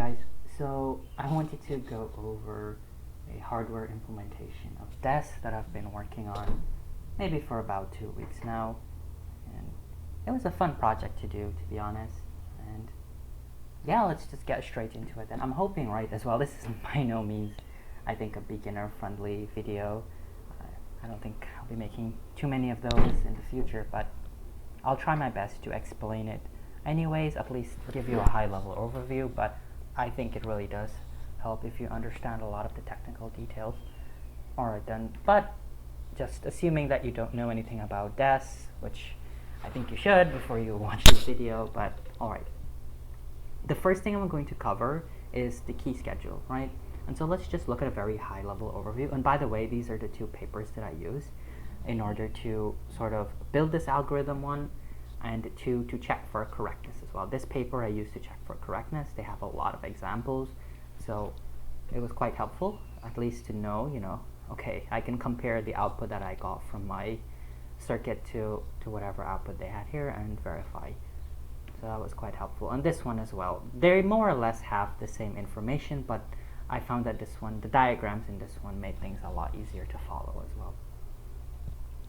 guys, so I wanted to go over a hardware implementation of DES that I've been working on maybe for about 2 weeks now, and it was a fun project to do, to be honest. And yeah, let's just get straight into it. And I'm hoping, right, as well, this is by no means, I think, a beginner-friendly video. I don't think I'll be making too many of those in the future, but I'll try my best to explain it anyways, at least give you a high-level overview, but I think it really does help if you understand a lot of the technical details. Alright then, but just assuming that you don't know anything about DES, which I think you should before you watch this video, but alright. The first thing I'm going to cover is the key schedule, right? And so let's just look at a very high-level overview. And by the way, these are the two papers that I use in order to sort of build this algorithm one, and to check for correctness as well. This paper I used to check for correctness. They have a lot of examples, so it was quite helpful, at least to know, okay, I can compare the output that I got from my circuit to whatever output they had here and verify. So that was quite helpful. And this one as well. They more or less have the same information, but I found that this one, the diagrams in this one made things a lot easier to follow as well.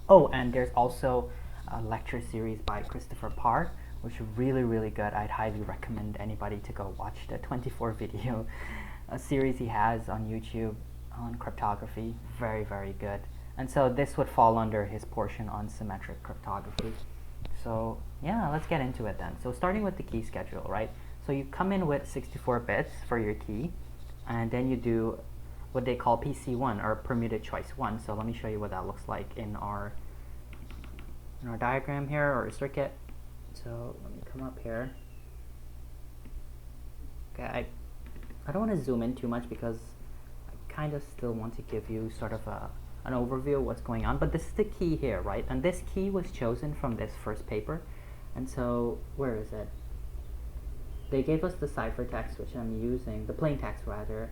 Oh, and there's also a lecture series by Christopher Parr, which is really good. I'd highly recommend anybody to go watch the 24 video series he has on YouTube on cryptography. Very good. And so this would fall under his portion on symmetric cryptography. So yeah, let's get into it then. So starting with the key schedule, right? So you come in with 64 bits for your key, and then you do what they call PC1, or permuted choice 1. So let me show you what that looks like in our diagram here, or circuit. So let me come up here. Okay, I don't want to zoom in too much because I kind of still want to give you sort of an overview of what's going on, but this is the key here, right? And this key was chosen from this first paper. And so where is it? They gave us the ciphertext, which I'm using, the plain text rather,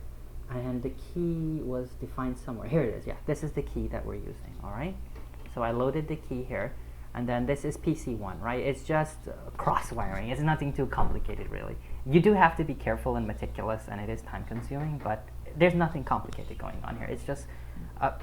and the key was defined somewhere. Here it is. Yeah, this is the key that we're using. All right, so I loaded the key here. And then this is PC1, right? It's just cross wiring. It's nothing too complicated, really. You do have to be careful and meticulous, and it is time consuming, but there's nothing complicated going on here. It's just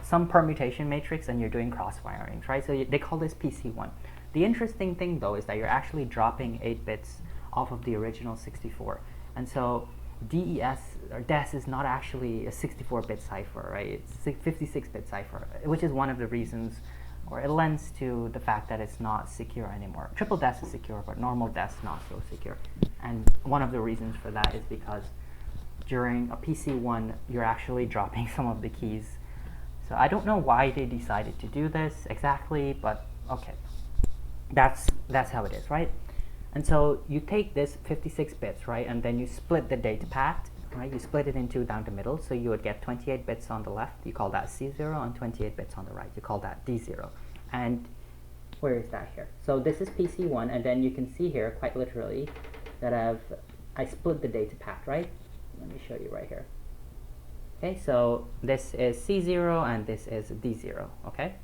some permutation matrix, and you're doing cross wirings, right? So they call this PC1. The interesting thing, though, is that you're actually dropping 8 bits off of the original 64. And so DES, or DES, is not actually a 64-bit cipher, right? It's a 56-bit cipher, which is one of the reasons, or it lends to the fact that it's not secure anymore. Triple DES is secure, but normal DES not so secure. And one of the reasons for that is because during a PC1, you're actually dropping some of the keys. So I don't know why they decided to do this exactly, but okay. That's how it is, right? And so you take this 56 bits, right, and then you split the data path, right? You split it into down the middle, so you would get 28 bits on the left, you call that C0, and 28 bits on the right, you call that D0. And where is that here? So this is PC1, and then you can see here, quite literally, that I split the data path, right? Let me show you right here. Okay, so this is C0 and this is D0, okay?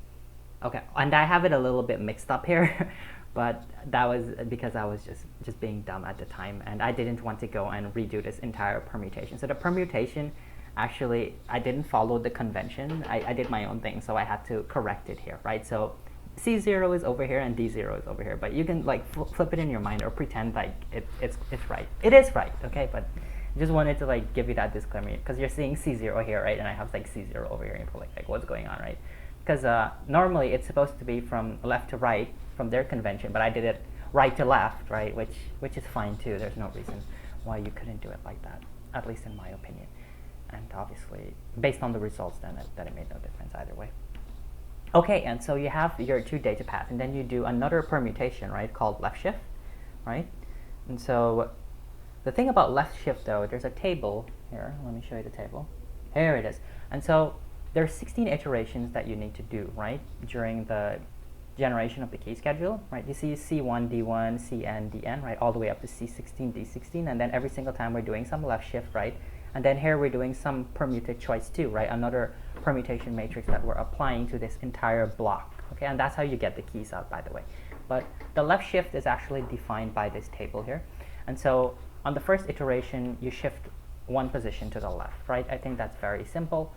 Okay, and I have it a little bit mixed up here, but that was because I was just being dumb at the time, and I didn't want to go and redo this entire permutation. So the permutation, actually, I didn't follow the convention. I did my own thing, so I had to correct it here, right? So C0 is over here and D0 is over here, but you can like flip it in your mind or pretend like it's right. It is right, okay? But just wanted to like give you that disclaimer because you're seeing C0 here, right? And I have like C0 over here, and you're like what's going on, right? Because normally it's supposed to be from left to right from their convention, but I did it right to left, right? Which is fine too. There's no reason why you couldn't do it like that, at least in my opinion. And obviously, based on the results, then that it made no difference either way. Okay, and so you have your two data paths, and then you do another permutation, right, called left shift, right? And so the thing about left shift, though, there's a table here. Let me show you the table. Here it is. And so there's 16 iterations that you need to do, right, during the generation of the key schedule, right? You see C1, D1, Cn, Dn, right, all the way up to C16, D16, and then every single time we're doing some left shift, right? And then here we're doing some permuted choice too, right? Another permutation matrix that we're applying to this entire block, okay? And that's how you get the keys out, by the way. But the left shift is actually defined by this table here. And so on the first iteration, you shift one position to the left, right? I think that's very simple.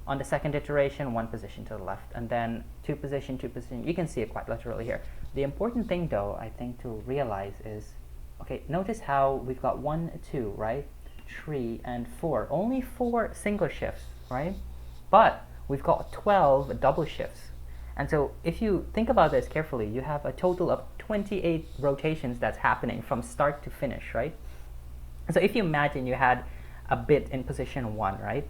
On the second iteration, one position to the left, and then two position. You can see it quite literally here. The important thing, though, I think to realize is, okay, notice how we've got 1, 2, right? 3 and 4. Only 4 single shifts, right? But we've got 12 double shifts. And so if you think about this carefully, you have a total of 28 rotations that's happening from start to finish, right? So if you imagine you had a bit in position 1, right?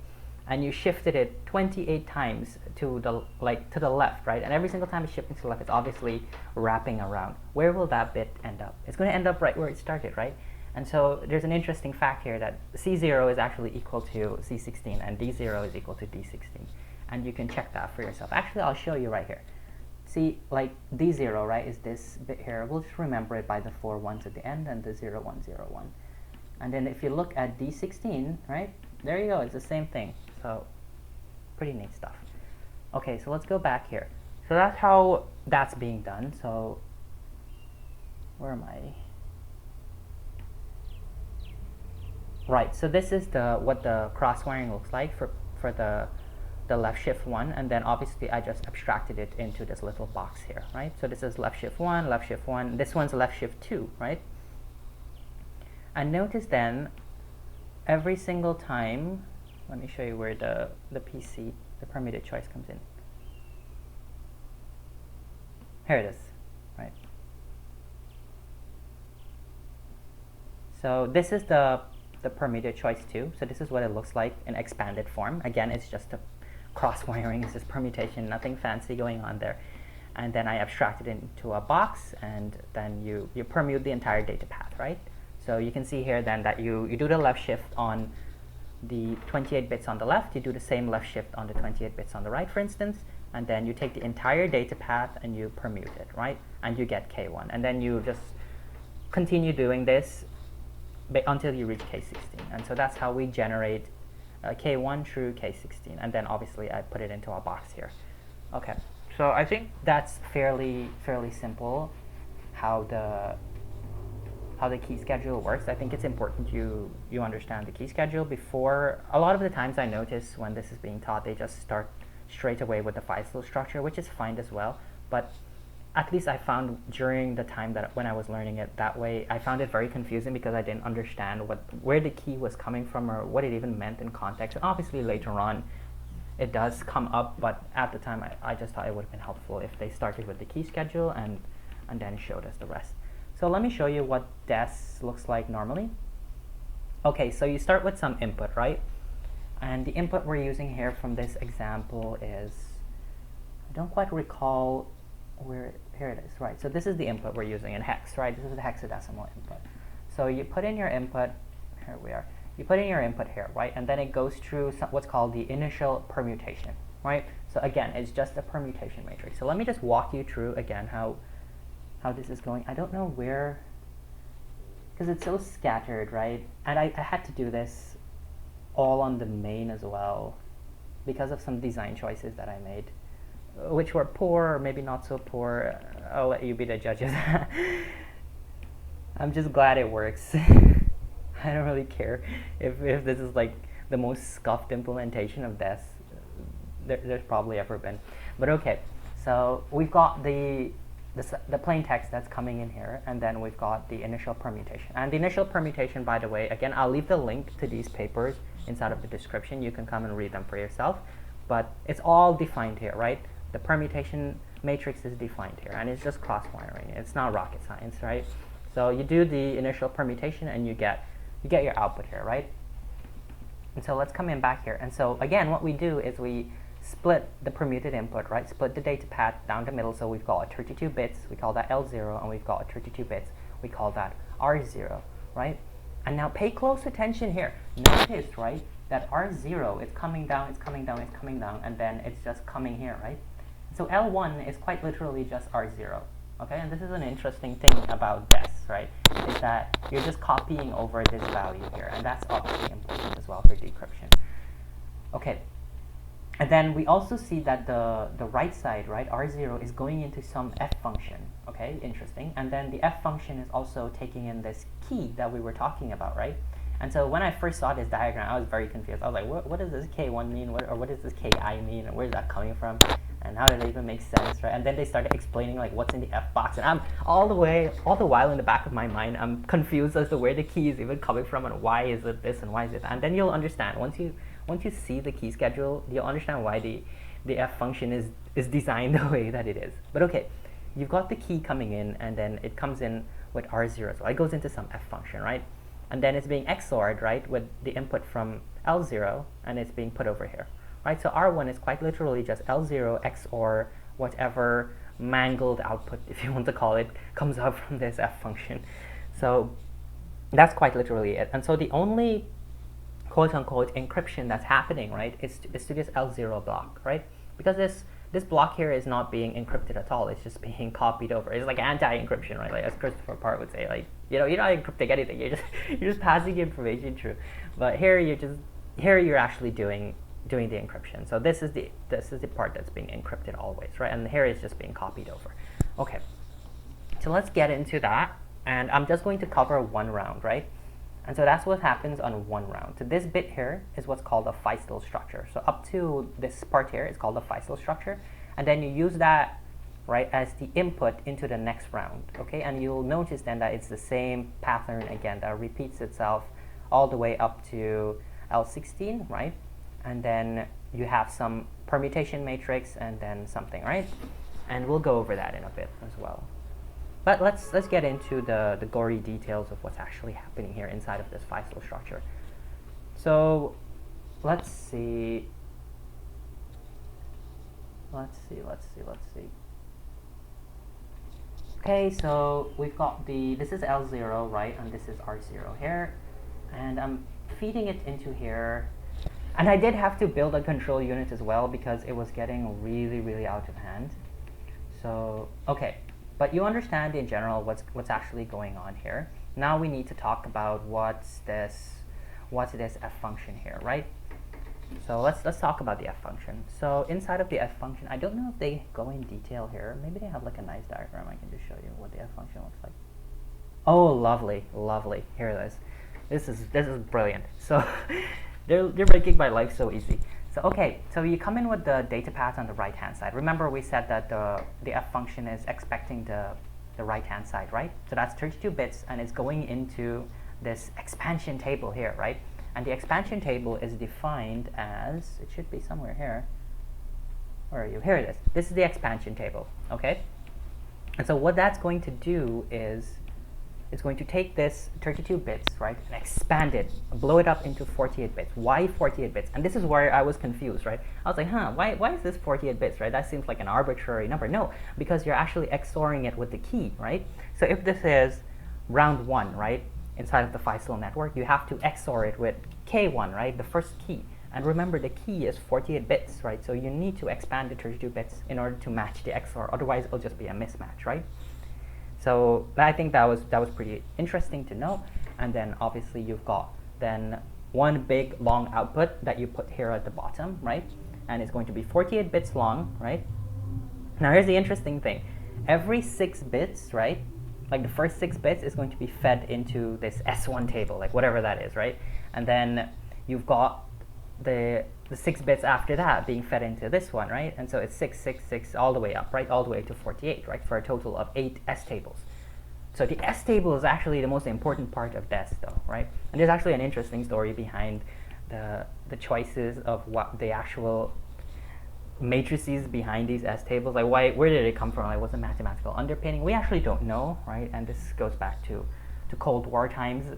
And you shifted it 28 times to the left, right? And every single time it's shifting to the left, it's obviously wrapping around. Where will that bit end up? It's going to end up right where it started, right? And so there's an interesting fact here that C0 is actually equal to C16 and D0 is equal to D16. And you can check that for yourself. Actually, I'll show you right here. See, like D0, right, is this bit here. We'll just remember it by the 4 1s at the end and the 0 1 0 1. And then if you look at D16, right, there you go, it's the same thing. So pretty neat stuff. Okay, so let's go back here. So that's how that's being done. So where am I? Right, so this is what the cross wiring looks like for the left shift 1, and then obviously I just abstracted it into this little box here, right? So this is left shift 1, this one's left shift 2, right? And notice then, every single time, let me show you where the PC, the permitted choice comes in. Here it is, right? So this is the permitted choice 2. So this is what it looks like in expanded form. Again, it's just a cross wiring, it's just permutation, nothing fancy going on there. And then I abstract it into a box, and then you permute the entire data path, right? So you can see here then that you do the left shift on the 28 bits on the left, you do the same left shift on the 28 bits on the right, for instance, and then you take the entire data path and you permute it, right? And you get K1. And then you just continue doing this until you reach K16. And so that's how we generate K1 through K16. And then obviously I put it into a box here. Okay, so I think that's fairly simple how the key schedule works. I think it's important you understand the key schedule before. A lot of the times I notice when this is being taught, they just start straight away with the FISL structure, which is fine as well. But at least I found during the time that when I was learning it that way, I found it very confusing because I didn't understand where the key was coming from or what it even meant in context. And obviously later on, it does come up, but at the time I just thought it would have been helpful if they started with the key schedule and then showed us the rest. So let me show you what DES looks like normally. Okay, so you start with some input, right? And the input we're using here from this example is, I don't quite recall where, here it is, right? So this is the input we're using in hex, right? This is the hexadecimal input. So you put in your input, here we are. You put in your input here, right? And then it goes through what's called the initial permutation, right? So again, it's just a permutation matrix. So let me just walk you through again how this is going. I don't know where, because it's so scattered, right? And I had to do this all on the main as well because of some design choices that I made, which were poor or maybe not so poor. I'll let you be the judges. I'm just glad it works. I don't really care if this is like the most scuffed implementation of this there's probably ever been. But okay, so we've got the plain text that's coming in here, and then we've got the initial permutation. And the initial permutation, by the way, again, I'll leave the link to these papers inside of the description. You can come and read them for yourself. But it's all defined here, right? The permutation matrix is defined here, and it's just cross-wiring. It's not rocket science, right? So you do the initial permutation, and you get your output here, right? And so let's come in back here. And so again, what we do is we split the permuted input, right? Split the data path down the middle. So we've got 32 bits, we call that L0, and we've got 32 bits, we call that R0, right? And now pay close attention here. Notice, right, that R0 is coming down, it's coming down, it's coming down, and then it's just coming here, right? So L1 is quite literally just R0, okay? And this is an interesting thing about DES, right? Is that you're just copying over this value here, and that's obviously important as well for decryption. Okay. And then we also see that the right side, right, R0 is going into some f function, okay, interesting. And then the f function is also taking in this key that we were talking about, right? And so when I first saw this diagram, I was very confused. I was like, what does this K1 mean? What does this Ki mean? And where's that coming from? And how did it even make sense, right? And then they started explaining like what's in the F box, and I'm all the while in the back of my mind, I'm confused as to where the key is even coming from and why is it this and why is it that. And then you'll understand once you see the key schedule, you'll understand why the F function is designed the way that it is. But okay, you've got the key coming in, and then it comes in with R0, so it goes into some F function, right? And then it's being XORed, right, with the input from L0, and it's being put over here, right? So R1 is quite literally just L0 XOR whatever mangled output, if you want to call it, comes out from this F function. So that's quite literally it. And so the only quote-unquote encryption that's happening, right, is to this L0 block, right? Because this block here is not being encrypted at all. It's just being copied over. It's like anti-encryption, right? Like as Christopher Part would say, like, you know, you're not encrypting anything. You're just passing the information through. But here you're actually doing the encryption. So this is the part that's being encrypted always, right? And here it's just being copied over. Okay. So let's get into that. And I'm just going to cover one round, right? And so that's what happens on one round. So this bit here is what's called a Feistel structure. So up to this part here is called a Feistel structure. And then you use that, right, as the input into the next round, okay? And you'll notice then that it's the same pattern again that repeats itself all the way up to L16, right? And then you have some permutation matrix and then something, right? And we'll go over that in a bit as well. But let's get into the gory details of what's actually happening here inside of this Feistel structure. So let's see. Okay, so we've got this is L0, right? And this is R0 here. And I'm feeding it into here. And I did have to build a control unit as well because it was getting really, really out of hand. So, okay. But you understand in general what's actually going on here. Now we need to talk about what's this F function here, right? So let's talk about the F function. So inside of the F function, I don't know if they go in detail here. Maybe they have like a nice diagram. I can just show you what the F function looks like. Oh, lovely, lovely. Here it is. This is brilliant. So they're making my life so easy. So okay, so you come in with the data path on the right-hand side. Remember we said that the F function is expecting the right-hand side, right? So that's 32 bits, and it's going into this expansion table here, right? And the expansion table is defined as, it should be somewhere here. Where are you? Here it is. This is the expansion table, okay? And so what that's going to do is it's going to take this 32 bits, right, and expand it, blow it up into 48 bits. Why 48 bits? And this is where I was confused, right? I was like, why is this 48 bits, right? That seems like an arbitrary number. No, because you're actually XORing it with the key, right? So if this is round 1, right, inside of the Feistel network, you have to XOR it with K1, right, the first key. And remember, the key is 48 bits, right? So you need to expand the 32 bits in order to match the XOR. Otherwise, it'll just be a mismatch, right? So I think that was pretty interesting to know. And then obviously you've got then one big long output that you put here at the bottom, right? And it's going to be 48 bits long, right? Now here's the interesting thing. Every 6 bits, right? Like the first 6 bits is going to be fed into this S1 table, like whatever that is, right? And then you've got the 6 bits after that being fed into this one, right? And so it's 6, 6, 6 all the way up, right? All the way to 48, right? For a total of 8 S tables. So the S table is actually the most important part of this, though, right? And there's actually an interesting story behind the choices of what the actual matrices behind these S tables. Like, where did it come from? Like, what's the mathematical underpinning? We actually don't know, right? And this goes back to Cold War times.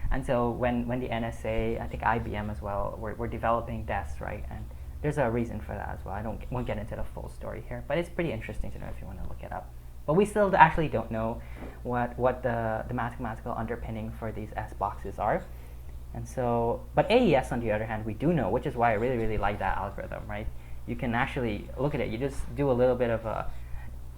And so when the NSA, I think IBM as well, were developing desks, right? And there's a reason for that as well. Won't get into the full story here, but it's pretty interesting to know if you want to look it up. But we still actually don't know what the mathematical underpinning for these S boxes are. And so, but AES on the other hand, we do know, which is why I really, really like that algorithm, right? You can actually look at it. You just do a little bit of a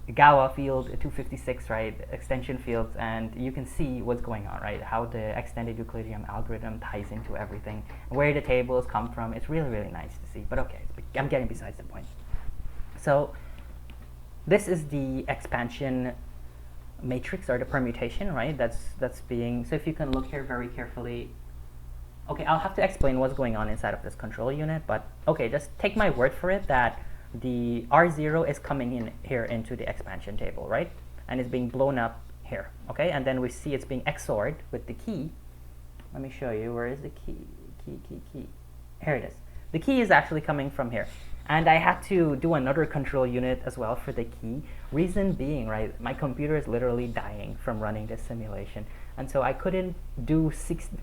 Galois field, 256, right, extension fields, and you can see what's going on, right? How the extended Euclidean algorithm ties into everything, where the tables come from. It's really, really nice to see. But okay, I'm getting besides the point. So this is the expansion matrix or the permutation, right? That's being, so if you can look here very carefully, Okay, I'll have to explain what's going on inside of this control unit, but okay, just take my word for it that the R0 is coming in here into the expansion table, right? And it's being blown up here, okay? And then we see it's being XORed with the key. Let me show you, where is the key? Key. Here it is. The key is actually coming from here. And I had to do another control unit as well for the key. Reason being, right, my computer is literally dying from running this simulation. And so I couldn't do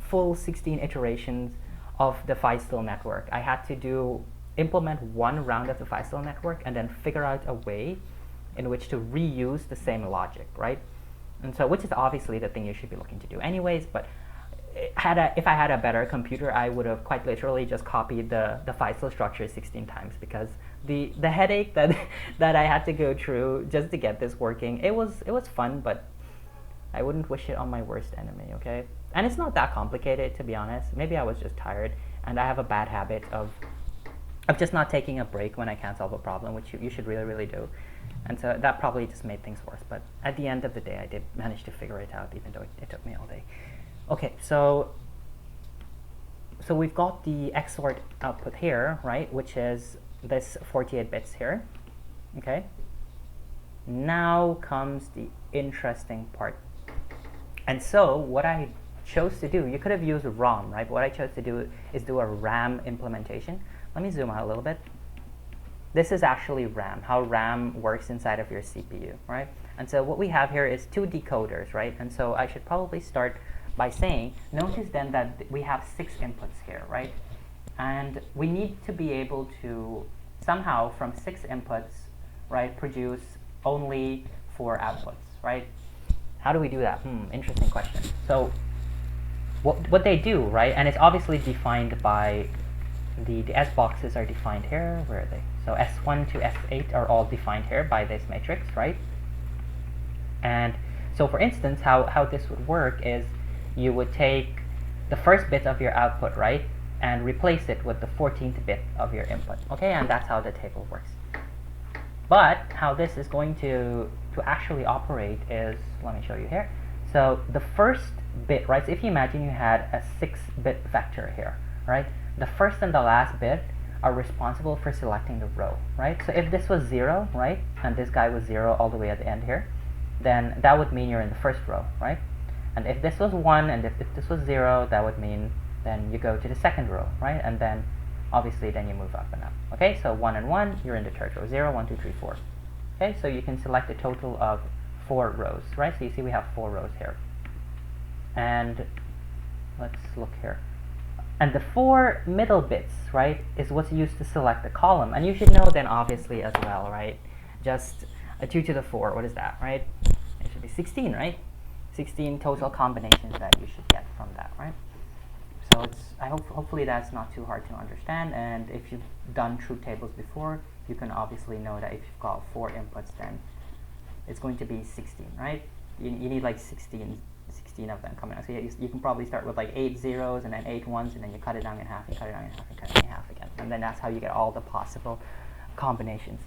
full 16 iterations of the Feistel network. I had to implement one round of the Feistel network and then figure out a way in which to reuse the same logic, right? And so, which is obviously the thing you should be looking to do anyways, but if I had a better computer, I would have quite literally just copied the Feistel structure 16 times, because the headache that that I had to go through just to get this working, it was fun, but I wouldn't wish it on my worst enemy, okay? And it's not that complicated, to be honest. Maybe I was just tired, and I have a bad habit of just not taking a break when I can't solve a problem, which you should really do. And so that probably just made things worse. But at the end of the day, I did manage to figure it out, even though it took me all day. Okay, so we've got the XORed output here, right, which is this 48 bits here, okay? Now comes the interesting part. And so what I chose to do, you could have used ROM, right? But what I chose to do is do a RAM implementation. Let me zoom out a little bit. This is actually RAM, how RAM works inside of your CPU, right? And so what we have here is 2 decoders, right? And so I should probably start by saying, notice then that we have 6 inputs here, right? And we need to be able to somehow from 6 inputs, right, produce only 4 outputs, right? How do we do that? Interesting question. So what they do, right, and it's obviously defined by the S boxes are defined here. Where are they? So S1 to S8 are all defined here by this matrix, right? And so for instance, how this would work is you would take the first bit of your output, right, and replace it with the 14th bit of your input, okay? And that's how the table works. But how this is going to actually operate is, let me show you here. So the first bit, right, so if you imagine you had a 6-bit vector here, right, the first and the last bit are responsible for selecting the row, right? So if this was 0, right, and this guy was 0 all the way at the end here, then that would mean you're in the first row, right? And if this was 1 and if this was 0, that would mean then you go to the second row, right? And then obviously then you move up and up. Okay, so 1 and 1, you're in the third row. 0, 1, 2, 3, 4. Okay, so you can select a total of 4 rows, right? So you see we have 4 rows here. And let's look here. And the 4 middle bits, right, is what's used to select the column. And you should know then obviously as well, right? Just a 2 to the 4, what is that, right? It should be 16, right? 16 total combinations that you should get from that, right? So hopefully that's not too hard to understand, and if you've done truth tables before, you can obviously know that if you've got 4 inputs, then it's going to be 16, right? You need like 16 of them coming out. So you can probably start with like 8 zeros and then 8 ones, and then you cut it down in half, and cut it down in half, and cut it in half again. And then that's how you get all the possible combinations.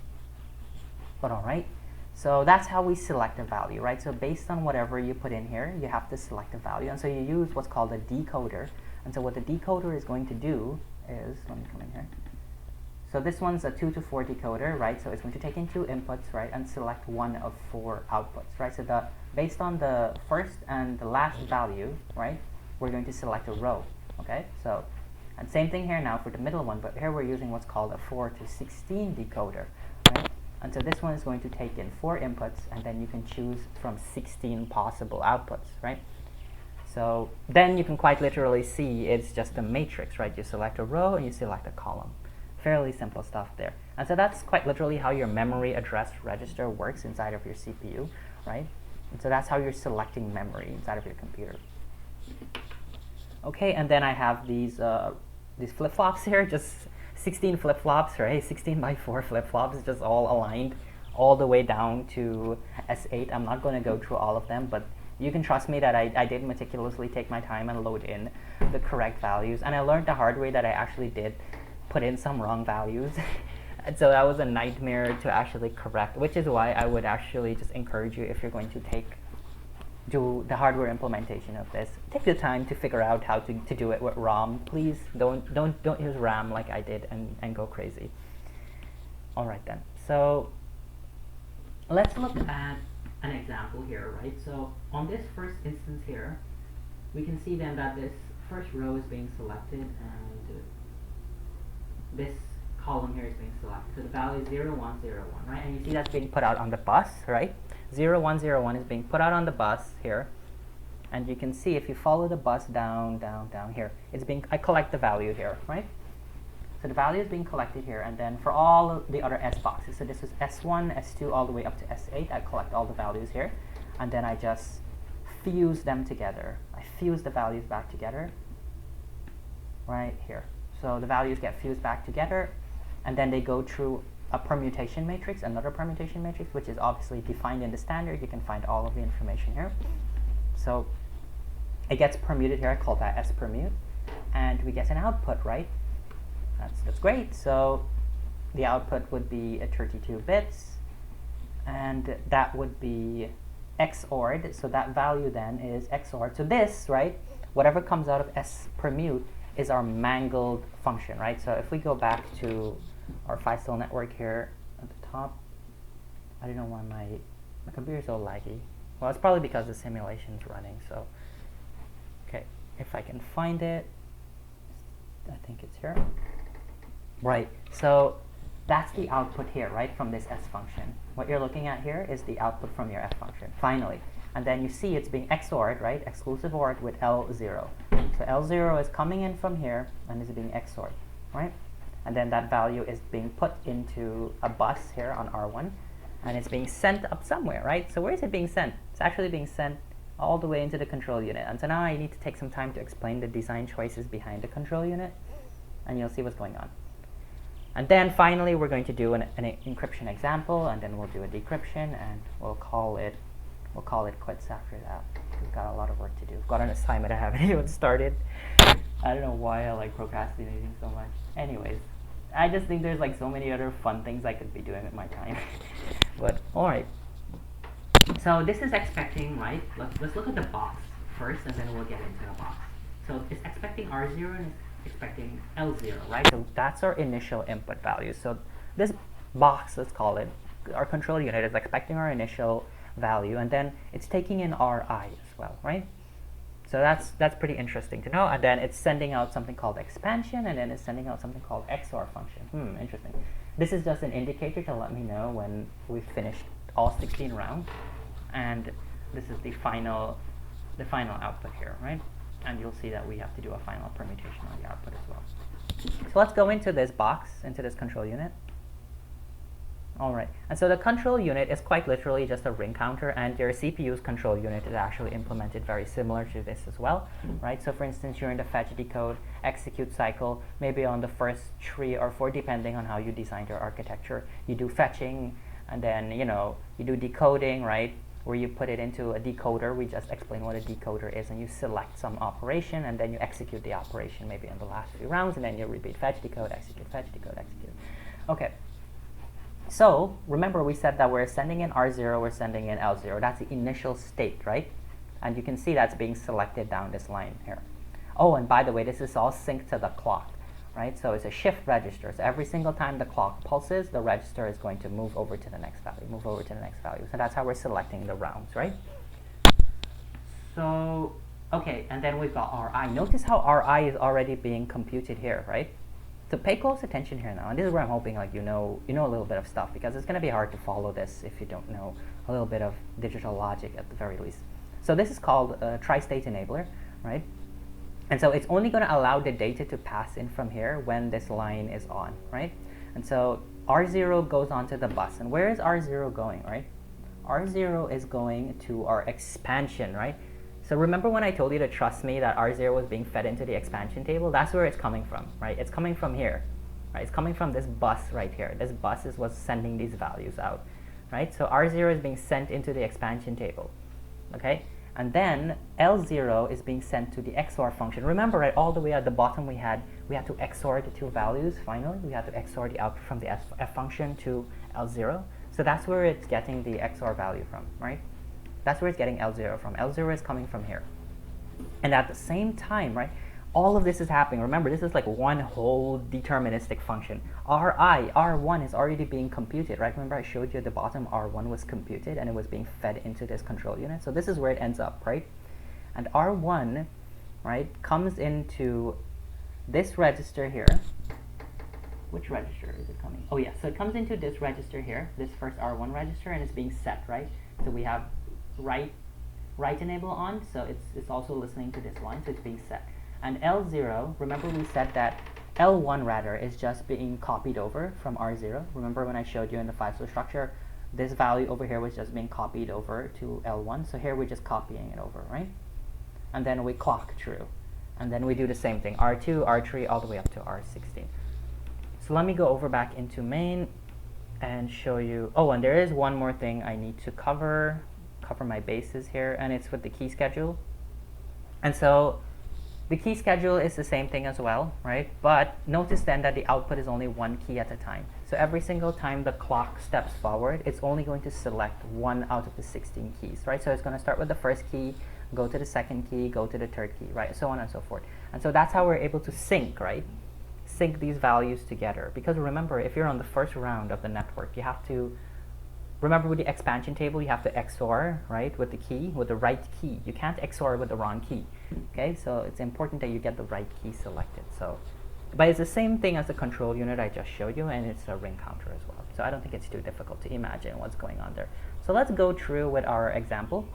But all right, so that's how we select a value, right? So based on whatever you put in here, you have to select a value. And so you use what's called a decoder. And so what the decoder is going to do is, let me come in here. So this one's a 2 to 4 decoder, right? So it's going to take in 2 inputs, right, and select 1 of 4 outputs, right? So based on the first and the last value, right, we're going to select a row, okay? So, and same thing here now for the middle one, but here we're using what's called a 4 to 16 decoder, right? And so this one is going to take in 4 inputs, and then you can choose from 16 possible outputs, right? So then you can quite literally see it's just a matrix, right? You select a row and you select a column. Fairly simple stuff there. And so that's quite literally how your memory address register works inside of your CPU, right? And so that's how you're selecting memory inside of your computer. Okay, and then I have these flip-flops here, just 16 flip-flops, right? 16 by 4 flip-flops, just all aligned all the way down to S8. I'm not going to go through all of them, but you can trust me that I did meticulously take my time and load in the correct values. And I learned the hard way that I actually did put in some wrong values. And so that was a nightmare to actually correct, which is why I would actually just encourage you, if you're going to take do the hardware implementation of this. Take the time to figure out how to do it with ROM. Please don't use RAM like I did and go crazy. All right then. So let's look at an example here, right? So on this first instance here, we can see then that this first row is being selected and this column here is being selected. So the value is 0, 1, 0, 1, right? And you see that's being put out on the bus, right? 0, 1, 0, 1 is being put out on the bus here. And you can see if you follow the bus down, down, down here, it's being, I collect the value here, right? So the value is being collected here, and then for all the other S boxes, so this is S1, S2, all the way up to S8, I collect all the values here, and then I just fuse them together. I fuse the values back together, right here. So the values get fused back together, and then they go through a permutation matrix, another permutation matrix, which is obviously defined in the standard. You can find all of the information here. So it gets permuted here, I call that S permute, and we get an output, right? That's great. So the output would be 32 bits, and that would be XORed. So that value then is XORed. So this, right, whatever comes out of S permute is our mangled function, right? So if we go back to our 5-cell network here at the top, I don't know why my computer's so laggy. Well, it's probably because the simulation's running. So, okay, if I can find it, I think it's here. Right, so that's the output here, right, from this S function. What you're looking at here is the output from your F function, finally. And then you see it's being XORed, right, exclusive ORed with L0. So L0 is coming in from here and is being XORed, right? And then that value is being put into a bus here on R1, and it's being sent up somewhere, right? So where is it being sent? It's actually being sent all the way into the control unit. And so now I need to take some time to explain the design choices behind the control unit, and you'll see what's going on. And then finally, we're going to do an encryption example, and then we'll do a decryption, and we'll call it quits after that. We've got a lot of work to do. We've got an assignment I haven't even started. I don't know why I like procrastinating so much. Anyways, I just think there's like so many other fun things I could be doing with my time. But all right. So this is expecting, right? Let's look at the box first, and then we'll get into the box. So it's expecting R0 and it's expecting L0, right? So that's our initial input value. So this box, let's call it, our control unit is expecting our initial value, and then it's taking in Ri as well, right? So that's pretty interesting to know. And then it's sending out something called expansion, and then it's sending out something called XOR function. Interesting. This is just an indicator to let me know when we've finished all 16 rounds, and this is the final output here, right? And you'll see that we have to do a final permutation on the output as well. So let's go into this box, into this control unit. All right, and so the control unit is quite literally just a ring counter, and your CPU's control unit is actually implemented very similar to this as well, right? So for instance, you're in the fetch, decode, execute cycle, maybe on the first 3 or 4, depending on how you designed your architecture. You do fetching, and then, you know, you do decoding, right? Where you put it into a decoder. We just explained what a decoder is, and you select some operation, and then you execute the operation maybe in the last few rounds, and then you repeat fetch, decode, execute, fetch, decode, execute. Okay. So remember, we said that we're sending in R0, we're sending in L0. That's the initial state, right? And you can see that's being selected down this line here. Oh, and by the way, this is all synced to the clock, right? So it's a shift register. So every single time the clock pulses, the register is going to move over to the next value, move over to the next value. So that's how we're selecting the rounds, right? So, okay, and then we've got Ri. Notice how Ri is already being computed here, right? So pay close attention here now, and this is where I'm hoping like you know a little bit of stuff, because it's going to be hard to follow this if you don't know a little bit of digital logic at the very least. So this is called a tri-state enabler, right? And so it's only going to allow the data to pass in from here when this line is on, right? And so R0 goes onto the bus, and where is R0 going, right? R0 is going to our expansion, right? So remember when I told you to trust me that R0 was being fed into the expansion table? That's where it's coming from, right? It's coming from here, right? It's coming from this bus right here. This bus is what's sending these values out, right? So R0 is being sent into the expansion table, okay? And then L0 is being sent to the XOR function. Remember, right, all the way at the bottom we had to XOR the 2 values finally. We had to XOR the output from the F function to L0. So that's where it's getting the XOR value from, right? That's where it's getting L0 from. L0 is coming from here. And at the same time, right, all of this is happening. Remember, this is like one whole deterministic function. R1 is already being computed, right? Remember I showed you at the bottom R1 was computed and it was being fed into this control unit. So this is where it ends up, right? And R1, right, comes into this register here. Which register is it coming? Oh yeah, so it comes into this register here, this first R1 register, and it's being set, right? So we have write enable on, so it's also listening to this line, so it's being set. And L0, remember we said that L1 rather is just being copied over from R0. Remember when I showed you in the FISO structure, this value over here was just being copied over to L1, so here we're just copying it over, right? And then we clock through. And then we do the same thing, R2, R3, all the way up to R16. So let me go over back into main and show you, oh, and there is one more thing I need to cover my bases here, and it's with the key schedule. And so the key schedule is the same thing as well, right? But notice then that the output is only one key at a time. So every single time the clock steps forward, it's only going to select one out of the 16 keys, right? So it's going to start with the first key, go to the second key, go to the third key, right? So on and so forth. And so that's how we're able to sync, right? Sync these values together. Because remember, if you're on the first round of the network, you have to remember with the expansion table, you have to XOR, right, with the key, with the right key. You can't XOR with the wrong key, okay? So it's important that you get the right key selected. So, but it's the same thing as the control unit I just showed you, and it's a ring counter as well. So I don't think it's too difficult to imagine what's going on there. So let's go through with our example,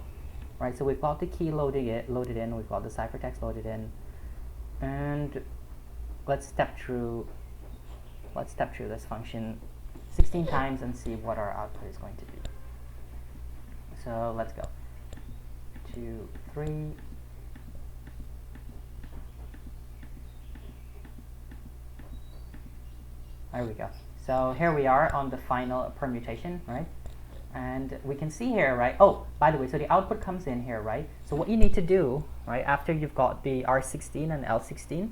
right? So we've got the key loaded in, we've got the ciphertext loaded in, and let's step through this function 16 times and see what our output is going to be. So let's go. 2, 3. There we go. So here we are on the final permutation, right? And we can see here, right? Oh, by the way, so the output comes in here, right? So what you need to do, right, after you've got the R16 and L16,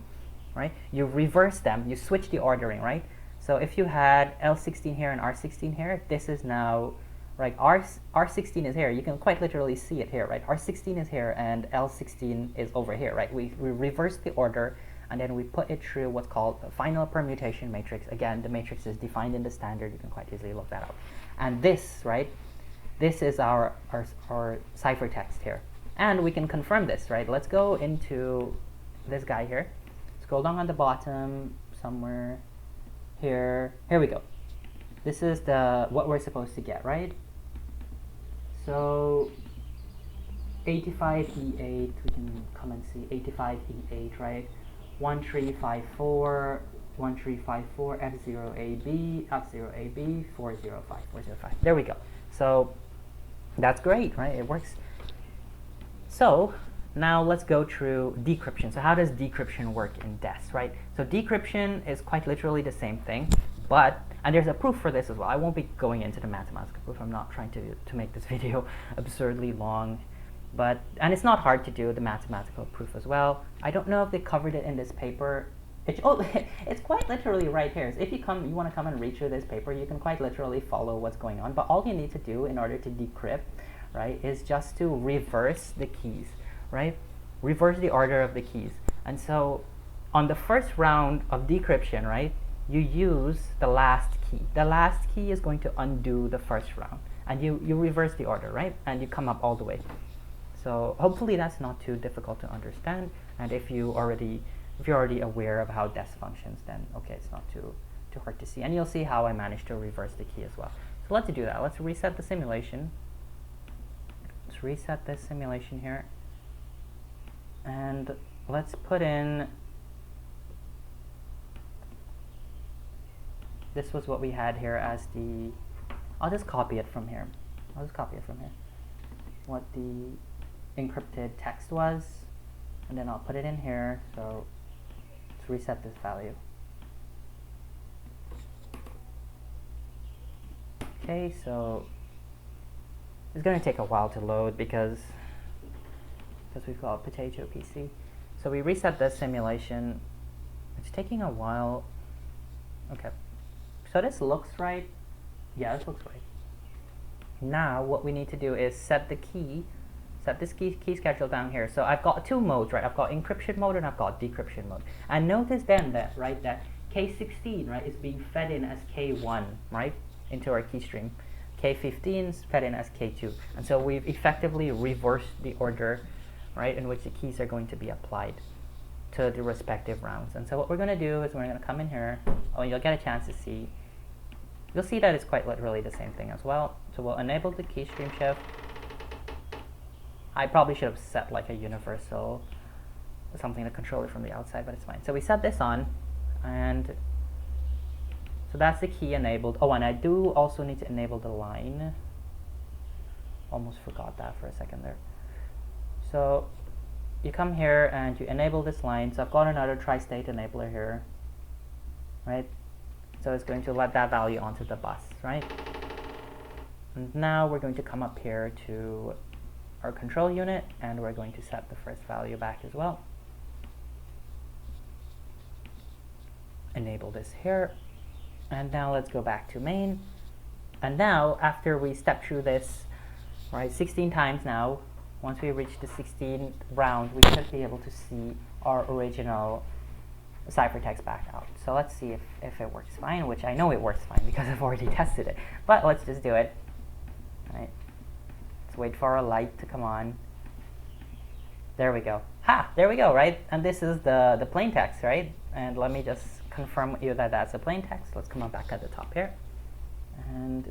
right, you reverse them, you switch the ordering, right? So if you had L16 here and R16 here, this is now, right, R16 is here. You can quite literally see it here, right? R16 is here and L16 is over here, right? We reverse the order and then we put it through what's called a final permutation matrix. Again, the matrix is defined in the standard. You can quite easily look that up. And this, right, this is our ciphertext here. And we can confirm this, right? Let's go into this guy here. Scroll down on the bottom somewhere. Here we go. This is what we're supposed to get, right? So 85E8, we can come and see 85E8, right? 1354, 1354, F0AB, F0AB, 405, 405. There we go. So that's great, right? It works. So now let's go through decryption. So how does decryption work in DES, right? So decryption is quite literally the same thing, and there's a proof for this as well. I won't be going into the mathematical proof. I'm not trying to make this video absurdly long, and it's not hard to do the mathematical proof as well. I don't know if they covered it in this paper. It's quite literally right here. So if you want to come and read through this paper, you can quite literally follow what's going on. But all you need to do in order to decrypt, right, is just to reverse the keys. Right? Reverse the order of the keys. And so on the first round of decryption, right, you use the last key. The last key is going to undo the first round. And you reverse the order, right? And you come up all the way. So hopefully that's not too difficult to understand. And if you're already aware of how DES functions, then okay, it's not too hard to see. And you'll see how I managed to reverse the key as well. So let's do that. Let's reset the simulation. Let's reset this simulation here. And let's put in, this was what we had here as I'll just copy it from here. What the encrypted text was, and then I'll put it in here. So let's reset this value. Okay, so it's going to take a while to load because we've got a potato PC. So we reset this simulation. It's taking a while. Okay. So this looks right. Yeah, this looks right. Now what we need to do is set this key schedule down here. So I've got two modes, right? I've got encryption mode and I've got decryption mode. And notice then that, right, that K16, right, is being fed in as K1, right, into our key stream. K15 is fed in as K2. And so we've effectively reversed the order, right, in which the keys are going to be applied to the respective rounds. And so what we're going to do is we're going to come in here. Oh, you'll get a chance to see. You'll see that it's quite literally the same thing as well. So we'll enable the key stream shift. I probably should have set like a universal something to control it from the outside, but it's fine. So we set this on, and so that's the key enabled. Oh, and I do also need to enable the line. Almost forgot that for a second there. So you come here and you enable this line. So I've got another tri-state enabler here, right? So it's going to let that value onto the bus, right? And now we're going to come up here to our control unit, and we're going to set the first value back as well. Enable this here, and now let's go back to main. And now, after we step through this, right, 16 times now, once we reach the 16th round, we should be able to see our original ciphertext back out. So let's see if it works fine, which I know it works fine because I've already tested it. But let's just do it. Right. Let's wait for our light to come on. There we go. Ha! There we go, right? And this is the plain text, right? And let me just confirm with you that that's a plain text. Let's come on back at the top here. And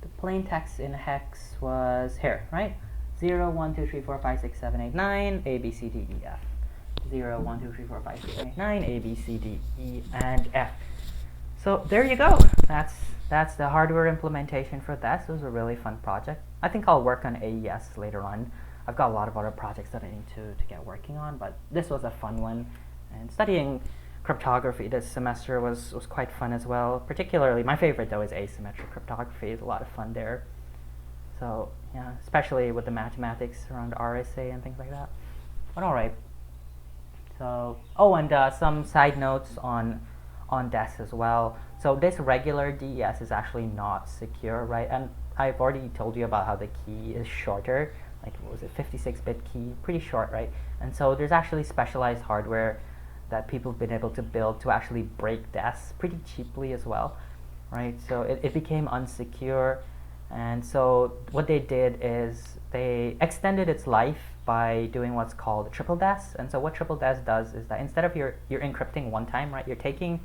the plain text in hex was here, right? 0, 1, 2, 3, 4, 5, 6, 7, 8, 9, A, B, C, D, E, F. 0, 1, 2, 3, 4, 5, 6, 7, 8, 9, A, B, C, D, E, and F. So there you go. That's the hardware implementation for this. It was a really fun project. I think I'll work on AES later on. I've got a lot of other projects that I need to get working on, but this was a fun one. And studying cryptography this semester was quite fun as well. Particularly, my favorite though is asymmetric cryptography. It's a lot of fun there. So yeah, especially with the mathematics around RSA and things like that. But all right. So, oh, and some side notes on DES as well. So this regular DES is actually not secure, right? And I've already told you about how the key is shorter. Like, what was it, 56-bit key, pretty short, right? And so there's actually specialized hardware that people have been able to build to actually break DES pretty cheaply as well, right? So it became unsecure. And so what they did is they extended its life by doing what's called triple DES. And so what triple DES does is that instead of you're encrypting one time, right, you're taking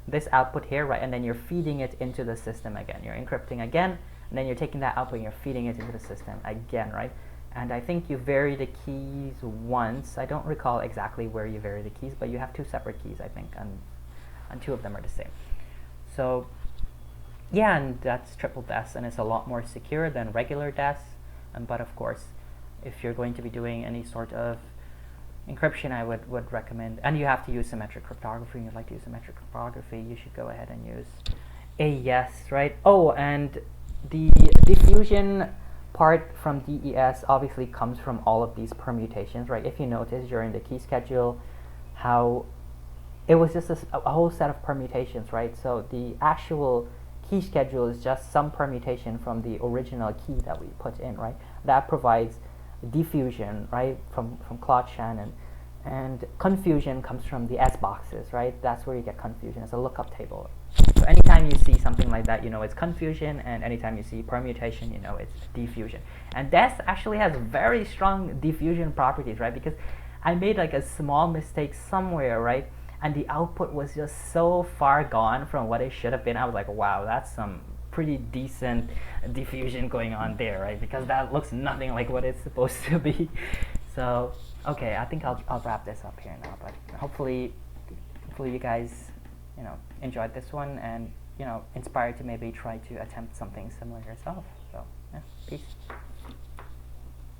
this output here, right, and then you're feeding it into the system again. You're encrypting again, and then you're taking that output and you're feeding it into the system again, right? And I think you vary the keys once. I don't recall exactly where you vary the keys, but you have two separate keys, I think, and two of them are the same. So yeah, and that's triple DES, and it's a lot more secure than regular DES. But of course, if you're going to be doing any sort of encryption, I would recommend, and you have to use symmetric cryptography, and you'd like to use symmetric cryptography, you should go ahead and use AES, right? Oh, and the diffusion part from DES obviously comes from all of these permutations, right? If you notice during the key schedule, how it was just a whole set of permutations, right? So the actual key schedule is just some permutation from the original key that we put in, right? That provides diffusion, right, from Claude Shannon. And confusion comes from the S boxes, right? That's where you get confusion. It's a lookup table. So anytime you see something like that, you know it's confusion, and anytime you see permutation, you know it's diffusion. And DES actually has very strong diffusion properties, right? Because I made like a small mistake somewhere, right? And the output was just so far gone from what it should have been. I was like, wow, that's some pretty decent diffusion going on there, right? Because that looks nothing like what it's supposed to be. So, okay, I think I'll wrap this up here now. But hopefully you guys, you know, enjoyed this one and, you know, inspired to maybe try to attempt something similar yourself. So, yeah, peace.